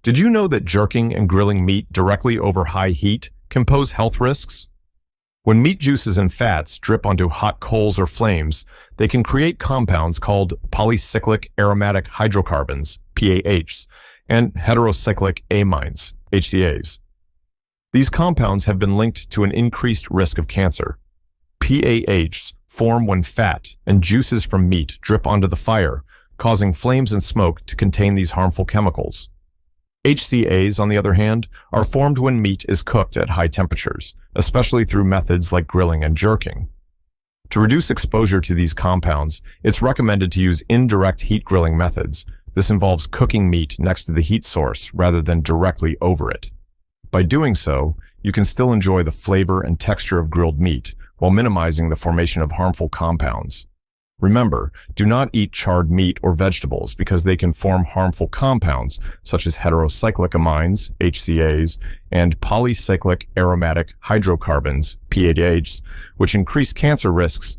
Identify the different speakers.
Speaker 1: Did you know that jerking and grilling meat directly over high heat can pose health risks? When meat juices and fats drip onto hot coals or flames, they can create compounds called polycyclic aromatic hydrocarbons, PAHs, and heterocyclic amines, HCAs. These compounds have been linked to an increased risk of cancer. PAHs form when fat and juices from meat drip onto the fire, causing flames and smoke to contain these harmful chemicals. HCAs, on the other hand, are formed when meat is cooked at high temperatures, especially through methods like grilling and jerking. To reduce exposure to these compounds, it's recommended to use indirect heat grilling methods. This involves cooking meat next to the heat source rather than directly over it. By doing so, you can still enjoy the flavor and texture of grilled meat while minimizing the formation of harmful compounds. Remember, do not eat charred meat or vegetables because they can form harmful compounds such as heterocyclic amines, HCAs, and polycyclic aromatic hydrocarbons, PAHs, which increase cancer risks.